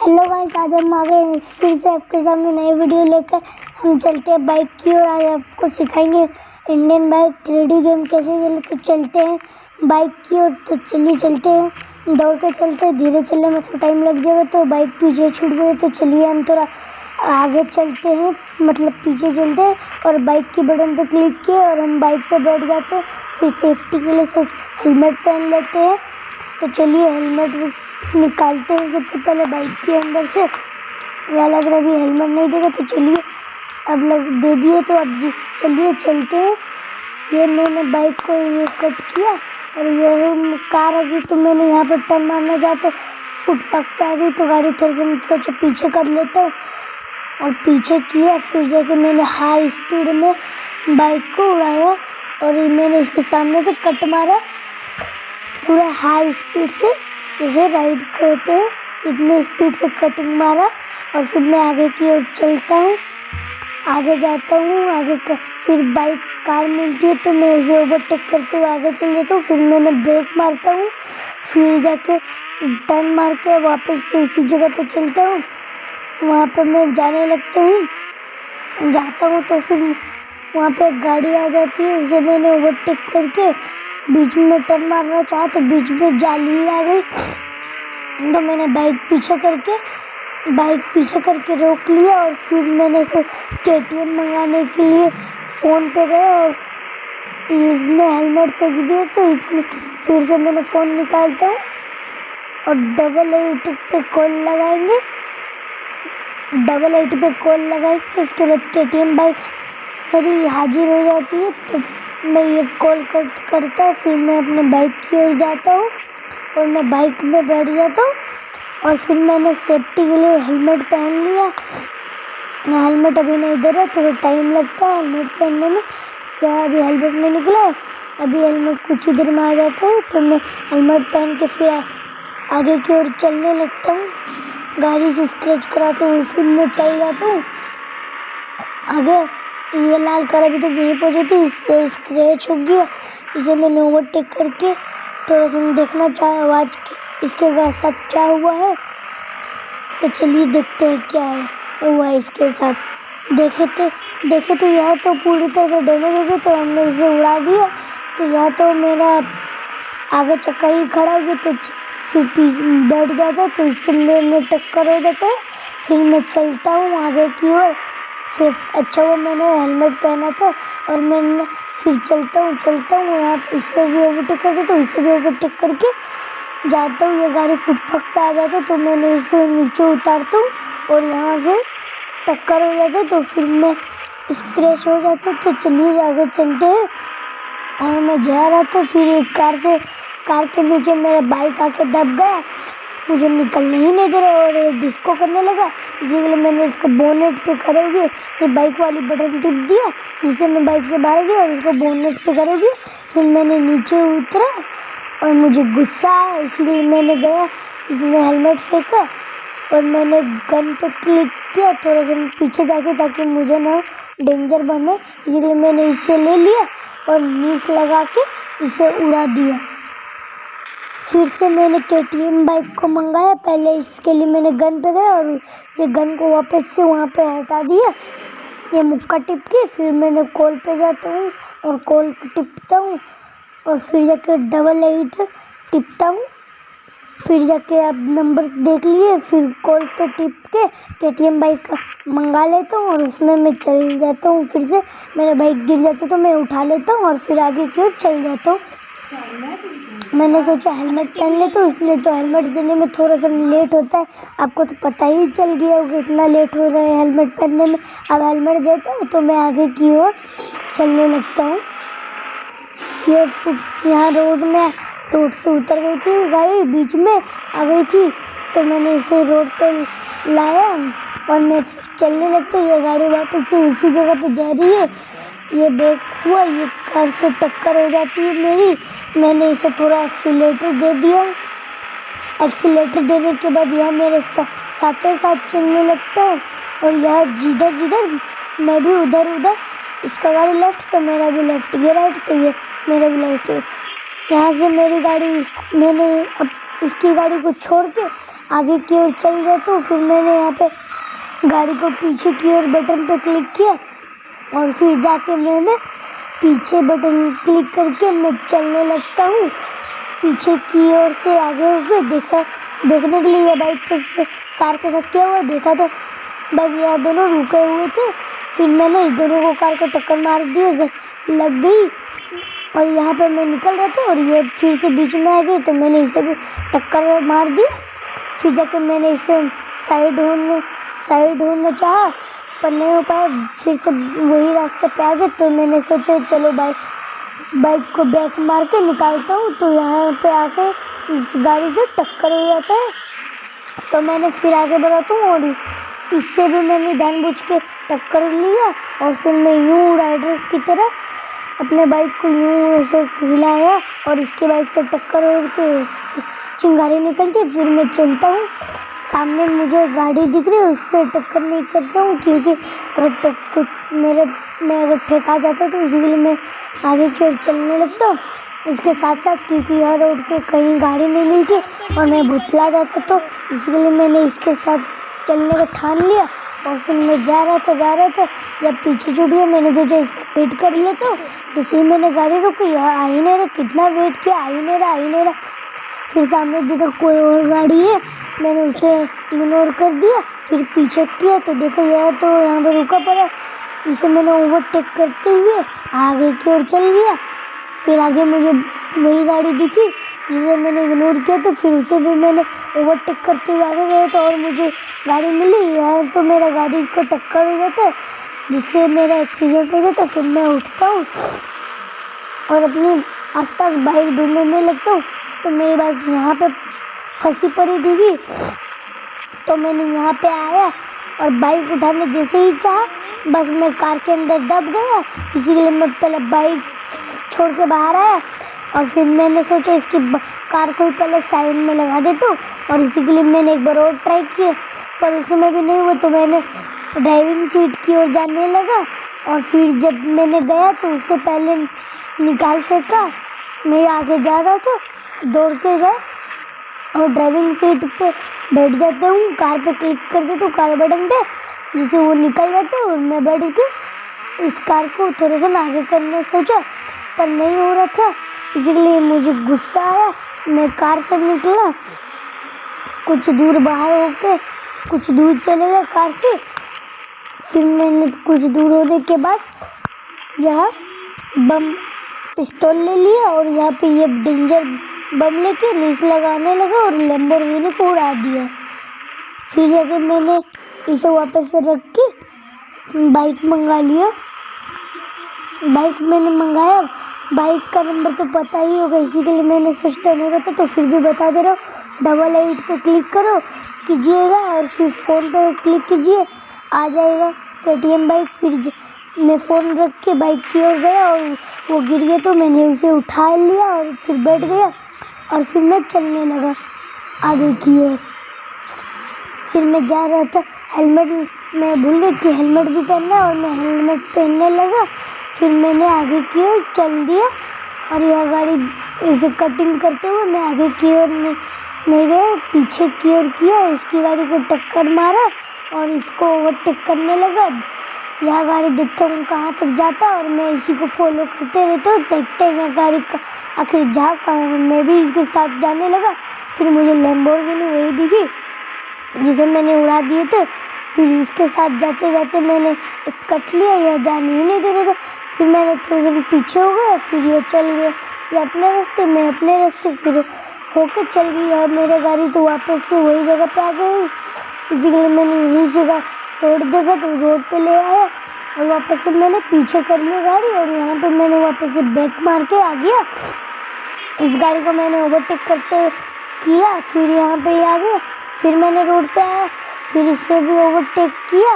Hello guys, आज हम आ गए हैं फिर से आपके सामने नई वीडियो लेकर। हम चलते हैं बाइक की और आज आपको सिखाएंगे इंडियन बाइक 3D गेम कैसे खेले। तो चलते हैं बाइक की ओर। तो चलिए चलते हैं, दौड़ के चलते हैं। धीरे चलने में थोड़ा टाइम लग जाएगा तो बाइक पीछे छूट गई। तो चलिए हम थोड़ा आगे चलते हैं, मतलब पीछे चलते हैं और बाइक की बटन पर क्लिक किए और हम बाइक पर बैठ जाते हैं। फिर सेफ्टी के लिए हेलमेट पहन लेते हैं। तो चलिए हेलमेट निकालते हैं सबसे पहले बाइक के अंदर से। यह लग रहा है अभी हेलमेट नहीं देगा, तो चलिए अब लग दे दिए। तो अब चलिए चलते हैं। ये मैंने बाइक को ये कट किया और ये कार आ गई, तो मैंने यहाँ पर टर्न मारना चाहता फुटपाथ पे आ गई। तो गाड़ी थोड़ा सा पीछे कर लेता हूँ और पीछे किया। फिर जाके मैंने हाई स्पीड में बाइक को उड़ाया और मैंने इसके सामने से कट मारा पूरा हाई स्पीड से, इसे राइड कहते हैं। इतने स्पीड से कटिंग मारा और फिर मैं आगे की ओर चलता हूँ, आगे जाता हूँ। फिर बाइक कार मिलती है तो मैं उसे ओवरटेक करते हुए आगे चल जाता हूँ। फिर मैंने ब्रेक मारता हूँ, फिर जाके टर्न मार के वापस से उसी जगह पे चलता हूँ। वहाँ पर मैं जाने लगता हूँ, जाता हूँ तो फिर वहाँ पे एक गाड़ी आ जाती है, उसे मैंने ओवरटेक करके बीच में टर्न मारना चाहा तो बीच में जाली आ गई। तो मैंने बाइक पीछे करके रोक लिया और फिर मैंने से KTM मंगाने के लिए फ़ोन पे गया और इसने हेलमेट फेंक दिया। तो फिर से मैंने फ़ोन निकालता हूँ और 888 पे कॉल लगाएंगे। उसके बाद KTM बाइक मेरी हाजिर हो जाती है। तो मैं ये कॉल कट करता है, फिर मैं अपने बाइक की ओर जाता हूँ और मैं बाइक में बैठ जाता हूँ। और फिर मैंने सेफ्टी के लिए हेलमेट पहन लिया। हेलमेट अभी नहीं दे रहा, थोड़ा टाइम लगता है हेलमेट पहनने में। या अभी हेलमेट नहीं निकला है, अभी हेलमेट कुछ ही देर में आ जाता है। तो मैं हेलमेट पहन के फिर आगे की ओर चलने लगता हूँ। गाड़ी से स्क्रैच कराता हूँ, फिर मैं चल जाता हूँ आगे। ये लाल कार अभी तक यहीं पहुँची थी, इससे स्क्रैच हो गया। इसे मैंने ओवरटेक करके थोड़ा सा देखना चाहा आवाज़ इसके साथ क्या हुआ है। तो चलिए देखते हैं क्या हुआ है इसके साथ। देखे तो यह तो पूरी तरह से डैमेज हो गया, तो हमने इसे उड़ा दिया। तो यह तो मेरा आगे चक्का ही खड़ा हो गया, तो फिर बैठ जाता है, तो इससे मेरे टक्कर हो जाता है। फिर मैं चलता हूँ आगे की ओर। सिर्फ अच्छा हुआ मैंने हेलमेट पहना था और मैंने फिर चलता हूँ यहाँ इससे भी ओवरटेक करता, तो इससे भी ओवरटेक करके जाता हूँ। ये गाड़ी फुटपाथ पे आ जाता है, तो मैंने इसे नीचे उतारता हूँ और यहाँ से टक्कर हो जाता है। तो फिर मैं स्क्रैच हो जाता है। तो चलिए आगे चलते हैं। और मैं जा रहा था, फिर एक कार के नीचे मेरा बाइक आके दब गया, मुझे निकलने ही नहीं दे रहा और ये डिस्को करने लगा। इसी के लिए मैंने इसको बोनेट पे करोगे ये बाइक वाली बटन टिप दिया, जिससे मैं बाइक से बाहर गया और इसको बोनेट पे करोगे। फिर मैंने नीचे उतरा और मुझे गुस्सा आया, इसीलिए मैंने गया, इसने हेलमेट फेंका और मैंने गन पे क्लिक किया थोड़ा सा पीछे जाके, ताकि मुझे ना डेंजर बने। इसीलिए मैंने इसे ले लिया और नीस लगा के इसे उड़ा दिया। फिर से मैंने KTM बाइक को मंगाया। पहले इसके लिए मैंने गन पे गया और ये गन को वापस से वहाँ पे हटा दिया, ये मुक्का टिप के। फिर मैंने कॉल पे जाता हूँ और कॉल टिपता हूँ और फिर जाके 88 टिपता हूँ। फिर जाके अब नंबर देख लिए, फिर कॉल पे टिप के KTM बाइक मंगा लेता हूँ और उसमें मैं चल जाता हूँ। फिर से मेरा बाइक गिर जाता है तो मैं उठा लेता हूँ और फिर आगे की ओर चल जाता हूँ। मैंने सोचा हेलमेट पहन ले, तो इसलिए तो हेलमेट देने में थोड़ा सा लेट होता है। आपको तो पता ही चल गया होगा इतना लेट हो रहा है हेलमेट पहनने में। अब हेलमेट देता हूँ तो मैं आगे की ओर चलने लगता हूँ। यहाँ रोड से उतर गई थी गाड़ी, बीच में आ गई थी, तो मैंने इसे रोड पर लाया और मैं चलने लगता हूँ। ये गाड़ी वापस से उसी जगह पे जा रही है। ये ब्रेक हुआ, ये कार से टक्कर हो जाती है मेरी। मैंने इसे थोड़ा एक्सीलेटर दे दिया। एक्सीलेटर देने के बाद यह मेरे साथों साथ चलने लगता है और यह जिधर मैं भी उधर। इसका गाड़ी लेफ्ट से, मेरा भी लेफ्ट, ये राइट, तो ये मेरा भी लेफ्ट। यहाँ से मेरी गाड़ी मैंने अब इसकी गाड़ी को छोड़ के आगे की ओर चल जाता हूँ। फिर मैंने यहाँ पे गाड़ी को पीछे की ओर बटन पे क्लिक किया और फिर जाके मैंने पीछे बटन क्लिक करके मैं चलने लगता हूँ। पीछे की ओर से आगे हुए देखने के लिए ये बाइक के कार के साथ क्या हुआ देखा तो बस यह दोनों रुके हुए थे। फिर मैंने इस दोनों को कार को टक्कर मार दी, लग गई और यहाँ पे मैं निकल रहा था और ये फिर से बीच में आ गई तो मैंने इसे भी टक्कर मार दी। फिर जाके मैंने इसे साइड होना चाहा पर नहीं हो पाया। फिर से वही रास्ते पे आ गए तो मैंने सोचा चलो बाइक को बैक मार के निकालता हूँ। तो यहाँ पे आके इस गाड़ी से टक्कर हो जाता है तो मैंने फिर आगे बढ़ाता हूँ और इससे भी मैंने जानबूझ के टक्कर लिया और फिर मैं यूँ राइडर की तरह अपने बाइक को यूँ ऐसे हिलाया और इसकी बाइक से टक्कर हो के इसकी चिंगारी निकलती है। फिर मैं चलता हूँ, सामने मुझे गाड़ी दिख रही है उससे टक्कर नहीं करता हूँ क्योंकि अगर मैं अगर फेंका जाता तो इसलिए मैं आगे की ओर चलने लगता हूँ। इसके साथ साथ क्योंकि यह रोड पे कहीं गाड़ी नहीं मिलती और मैं भुतला जाता तो इसलिए मैंने इसके साथ चलने का ठान लिया। और फिर मैं जा रहा था या पीछे छूट गया। मैंने सोचा इसको वेट कर लेता हूँ। जैसे ही मैंने गाड़ी रोकी यह आ ही नहीं रहा, कितना वेट किया आ ही नहीं रहा। फिर सामने देखा कोई और गाड़ी है, मैंने उसे इग्नोर कर दिया। फिर पीछे किया तो देखा यह तो यहाँ पर रुका पड़ा। इसे मैंने ओवरटेक करते हुए आगे की ओर चल गया। फिर आगे मुझे वही गाड़ी दिखी जिसे मैंने इग्नोर किया तो फिर उसे भी मैंने ओवरटेक करते हुए आगे गया तो और मुझे गाड़ी मिली। यहाँ तो मेरा गाड़ी को टक्कर हो जाता है जिससे मेरा एक्सीडेंट हो जाता है। फिर मैं उठता हूँ और अपनी आसपास बाइक ढूंढने लगता हूँ तो मेरी बाइक यहाँ पे फंसी पड़ी थी। तो मैंने यहाँ पे आया और बाइक उठाने जैसे ही चाहा बस मैं कार के अंदर दब गया। इसीलिए मैं पहले बाइक छोड़ के बाहर आया और फिर मैंने सोचा इसकी कार को ही पहले साइड में लगा देता हूँ। और इसी के लिए मैंने एक बार और ट्राई किया पर उसमें भी नहीं हुआ तो मैंने ड्राइविंग सीट की ओर जाने लगा। और फिर जब मैंने गया तो उससे पहले निकाल फेंका। मैं आगे जा रहा था, दौड़ के गया और ड्राइविंग सीट पे बैठ जाता हूँ, कार पे क्लिक कर देता हूँ कार बटन पे जिससे वो निकल जाता है। और मैं बैठ के इस कार को थोड़ा सा आगे करने सोचा पर नहीं हो रहा था, इसलिए मुझे गुस्सा आया। मैं कार से निकला, कुछ दूर बाहर होके कुछ दूर चले गया कार से। फिर मैंने कुछ दूर होने के बाद यह बम पिस्तौल ले लिया और यहाँ पे ये डेंजर बम लेके नीचे लगाने लगा और लैम्बोर्गिनी को उड़ा दिया। फिर जाकर मैंने इसे वापस से रख के बाइक मंगा लिया। बाइक मैंने मंगाया, बाइक का नंबर तो पता ही होगा इसी के लिए मैंने सोचता नहीं पता तो फिर भी बता दे रहा हूँ। 88 पे क्लिक कीजिएगा और फिर फ़ोन पे क्लिक कीजिए, आ जाएगा KTM बाइक। फिर मैं फ़ोन रख के बाइक की ओर गया और वो गिर गया तो मैंने उसे उठा लिया और फिर बैठ गया और फिर मैं चलने लगा आगे की ओर। फिर मैं जा रहा था, हेलमेट मैं भूल गई कि हेलमेट भी पहनना है और मैं हेलमेट पहनने लगा। फिर मैंने आगे की ओर चल दिया और यह गाड़ी इसे कटिंग करते हुए मैं आगे की ओर नहीं गया, पीछे की ओर किया, इसकी गाड़ी को टक्कर मारा और इसको ओवरटेक करने लगा। यह गाड़ी देखता हूँ कहाँ तक जाता और मैं इसी को फॉलो करते रहता हूँ, देखते हैं यह गाड़ी का आखिर जा कहाँ है। मैं भी इसके साथ जाने लगा। फिर मुझे लैम्बोर्गिनी वही दिखी जिसे मैंने उड़ा दिए थे। फिर इसके साथ जाते जाते मैंने एक कट लिया, यह जाने ही नहीं दे रहा था। फिर मैंने थोड़ी देर पीछे हो गया, फिर ये चल गया, ये अपने रास्ते मैं अपने रास्ते, फिर होके चल गई। और मेरी गाड़ी तो वापस से वही जगह पे आ गई। इसीलिए मैंने यहीं से रोड देखा तो रोड पे ले आया और वापस से मैंने पीछे कर लिया गाड़ी और यहाँ पे मैंने वापस से बैक मार के आ गया। इस गाड़ी को मैंने ओवरटेक करते किया, फिर यहाँ पे आ गया। फिर मैंने रोड पे आया, फिर इसे भी ओवरटेक किया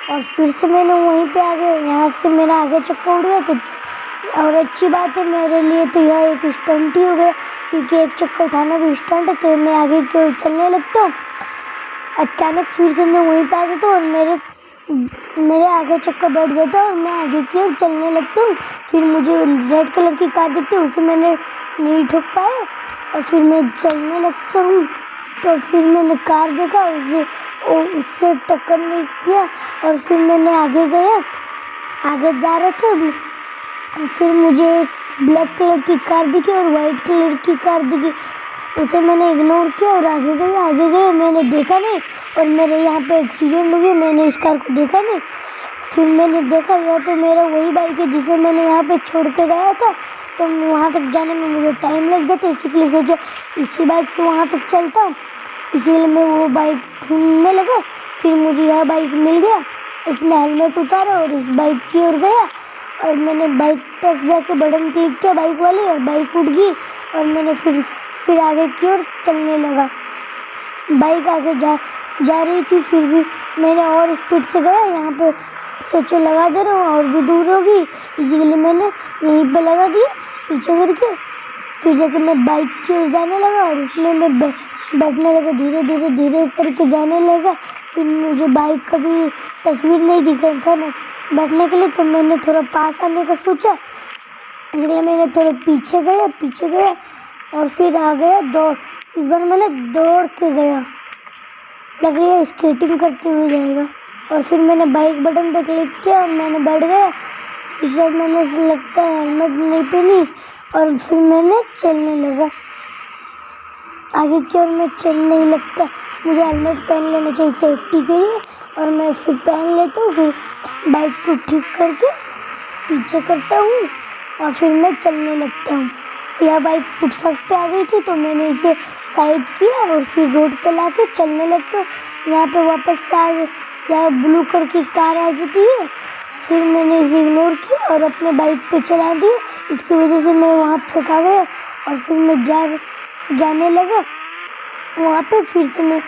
और फिर से मैंने वहीं पे आ गया। यहाँ से मेरा आगे चक्का उड़ गया तो और अच्छी बात है मेरे लिए तो यह एक स्टंट ही हो गया क्योंकि एक चक्का उठाना भी स्टंट है। तो मैं आगे की ओर चलने लगता हूँ, अचानक फिर से मैं वहीं पे आ जाता हूँ और मेरे आगे चक्का बैठ जाता है और मैं आगे की ओर चलने लगता हूँ। फिर मुझे रेड कलर की कार दिखती है, उसे मैंने नहीं ठोक पाया और फिर मैं चलने लगता हूँ तो फिर मैंने कार देखा, उससे टक्कर नहीं किया और फिर मैंने आगे जा रहे थे। फिर मुझे एक ब्लैक कलर की कार दिखी और वाइट कलर की कार दिखी, उसे मैंने इग्नोर किया और आगे गए। मैंने देखा नहीं और मेरे यहाँ पे एक्सीडेंट हो गया, मैंने इस कार को देखा नहीं। फिर मैंने देखा यह तो मेरा वही बाइक है जिसे मैंने यहाँ पे छोड़ के गया था, तो वहाँ तक जाने में मुझे टाइम लग जाता, इसीलिए सोचा इसी बाइक से वहाँ तक चलता हूँ। इसीलिए मैं वो बाइक ढूंढने लगा। फिर मुझे यह बाइक मिल गया, इसने हेलमेट उतारा और इस बाइक की ओर गया और मैंने बाइक पर जाके बटन क्लिक किया बाइक वाले और बाइक उठ गई और मैंने फिर आगे की ओर चलने लगा। बाइक आगे जा रही थी, फिर भी मैंने और स्पीड से गया। यहाँ पे सोचो लगा दे रहा हूँ और भी दूर होगी, इसीलिए मैंने यहीं पे लगा दिया पीछे करके। फिर जाके मैं बाइक की ओर जाने लगा और उसमें मैं बैठने लगा, धीरे करके जाने लगा। फिर मुझे बाइक का भी तस्वीर नहीं दिखा था ना बैठने के लिए, तो मैंने थोड़ा पास आने का सोचा, इसलिए मैंने थोड़ा पीछे गया और फिर आ गया दौड़। इस बार मैंने दौड़ के गया, लग रही है स्केटिंग करते हुए जाएगा। और फिर मैंने बाइक बटन पे क्लिक किया और मैंने बैठ गया। इस बार मैंने लगता है हेलमेट नहीं पहनी और फिर मैंने चलने लगा आगे की ओर। मैं चल नहीं लगता, मुझे हेलमेट पहन लेना चाहिए सेफ्टी के लिए, और मैं फिर पहन लेता हूँ। फिर बाइक को ठीक करके पीछे करता हूँ और फिर मैं चलने लगता हूँ। यह बाइक फुटपाथ पे आ गई थी तो मैंने इसे साइड किया और फिर रोड पे लाके चलने लगता हूँ। यहाँ पे वापस से आ गए, यहाँ ब्लू कलर की कार आ जाती है। फिर मैंने इसे इग्नोर किया और अपने बाइक पे चला दिया, इसकी वजह से मैं वहाँ फेंका गया और फिर मैं जाने लगा वहाँ पे। फिर से मैं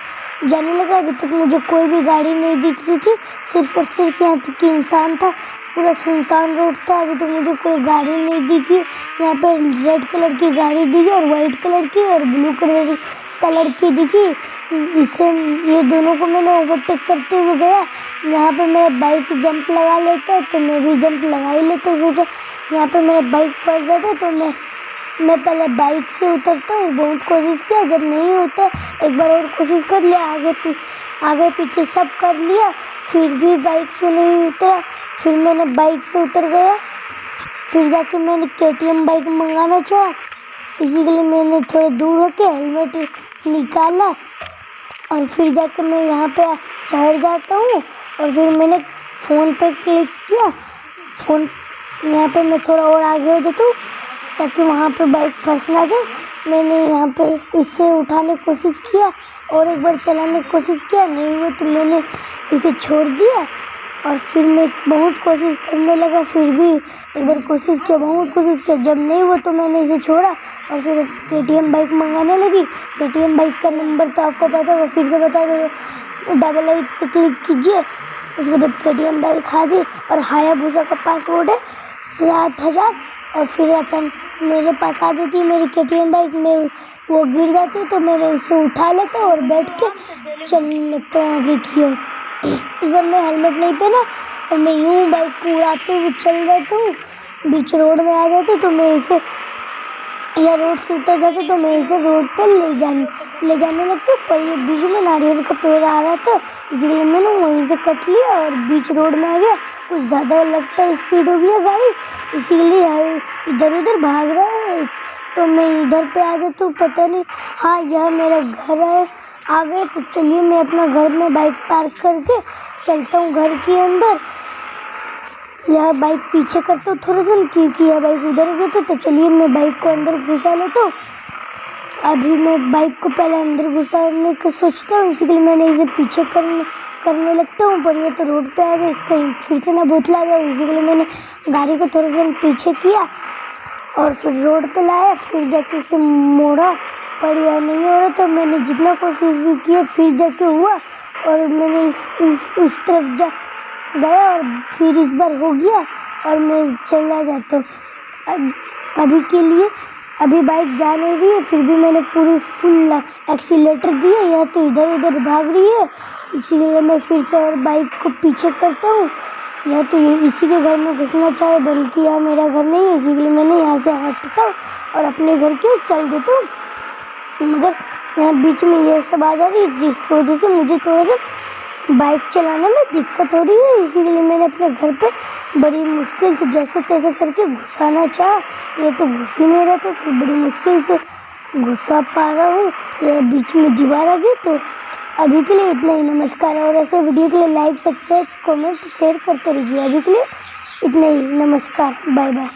जाने लगा, अभी तक मुझे कोई भी गाड़ी नहीं दिख रही थी, सिर्फ और सिर्फ यहाँ तक कि इंसान था, पूरा सुनसान रोड था। अभी तक मुझे कोई गाड़ी नहीं दिखी। यहाँ पे रेड कलर की गाड़ी दिखी और वाइट कलर की और ब्लू कलर की दिखी। इससे ये दोनों को मैंने ओवरटेक करते हुए गया। यहाँ पे मेरा बाइक जंप लगा लेता है तो मैं भी जंप लगा ही लेता हूँ। सोचा यहाँ पे मेरा बाइक फंस जाता तो मैं पहले बाइक से उतरता हूँ। बहुत कोशिश किया, जब नहीं होता एक बार और कोशिश कर लिया, आगे पीछे सब कर लिया, फिर भी बाइक से नहीं उतरा। फिर मैंने बाइक से उतर गया। फिर जाके मैंने KTM बाइक मंगाना चाहा, इसी के लिए मैंने थोड़ा दूर होके हेलमेट निकाला और फिर जाके मैं यहाँ पे चढ़ जाता हूँ। और फिर मैंने फ़ोन पे क्लिक किया, यहाँ पे मैं थोड़ा और आगे हो जाता हूँ ताकि वहाँ पे बाइक फंस ना जाए। मैंने यहाँ पे उससे उठाने की कोशिश किया और एक बार चलाने की कोशिश किया, नहीं हुआ तो मैंने इसे छोड़ दिया। और फिर मैं बहुत कोशिश करने लगा, फिर भी एक बार कोशिश किया, बहुत कोशिश किया, जब नहीं हुआ तो मैंने इसे छोड़ा और फिर KTM बाइक मंगाने लगी। KTM बाइक का नंबर तो आपको पता होगा, फिर से बता दो, 88 पे क्लिक कीजिए, उसके बाद KTM बाइक हाजिर। और हायाबुसा का पासवर्ड है 7000। और फिर अचानक मेरे पास आ जाती है मेरी KTM बाइक में, वो गिर जाती है तो मैंने उसे उठा लेता और बैठ के चलने लगता हूँ आगे की ओर। इस बार मैं हेलमेट नहीं पहना और मैं यूँ बाइक को उड़ाते हुए चल जाता हूँ। बीच रोड में आ जाते तो मैं इसे, या रोड से उतर जाते तो मैं इसे रोड पर ले जाने लगता हूँ। पर ये बीच में नारियल का पेड़ आ रहा था, इसलिए मैंने वहीं से कट लिया और बीच रोड में आ गया। कुछ ज़्यादा लगता है स्पीड हो गया गाड़ी, इसीलिए इधर उधर भाग रहा है तो मैं इधर पे आ जाता हूँ। पता नहीं, हाँ यह मेरा घर है। आ गए तो चलिए मैं अपना घर में बाइक पार्क करके चलता हूँ घर के अंदर। यह बाइक पीछे करता हूँ थोड़ा सा, क्योंकि यह बाइक उधर गई थी। तो चलिए मैं बाइक को अंदर घुसा लेता हूँ। अभी मैं बाइक को पहले अंदर घुसाने का सोचता हूँ, इसीलिए मैंने इसे पीछे करने लगता हूँ। पर ये तो रोड पे आ गए, कहीं फिर से ना बोतला जाऊँ, इसीलिए मैंने गाड़ी को थोड़ा सा पीछे किया और फिर रोड पे लाया। फिर जाके इसे मोड़ा, पर यह नहीं हो रहा तो मैंने जितना कोशिश भी किया फिर जाके हुआ और मैंने उस तरफ गया और फिर इस बार हो गया और मैं चला जाता हूँ। अभी के लिए अभी बाइक जा नहीं रही है, फिर भी मैंने पूरी फुल एक्सीलेटर दी है, यह तो इधर उधर भाग रही है, इसीलिए मैं फिर से और बाइक को पीछे करता हूँ। यह तो ये इसी के घर में घुसना चाहे, बल्कि यह मेरा घर नहीं है, इसीलिए मैंने यहाँ से हटता हूँ और अपने घर की ओर चल देता हूँ। मगर यहाँ बीच में ये सब आ जा रही है, जिसकी वजह से मुझे थोड़ा सा बाइक चलाने में दिक्कत हो रही है। इसीलिए मैंने अपने घर पे बड़ी मुश्किल से जैसे तैसे करके घुसाना चाहा, ये तो घुस ही नहीं रहा था, फिर बड़ी मुश्किल से घुसा पा रहा हूँ। ये बीच में दीवार आ गई। तो अभी के लिए इतना ही, नमस्कार। और ऐसे वीडियो के लिए लाइक, सब्सक्राइब, कमेंट, शेयर करते रहिए। अभी के लिए इतना ही, नमस्कार, बाय बाय।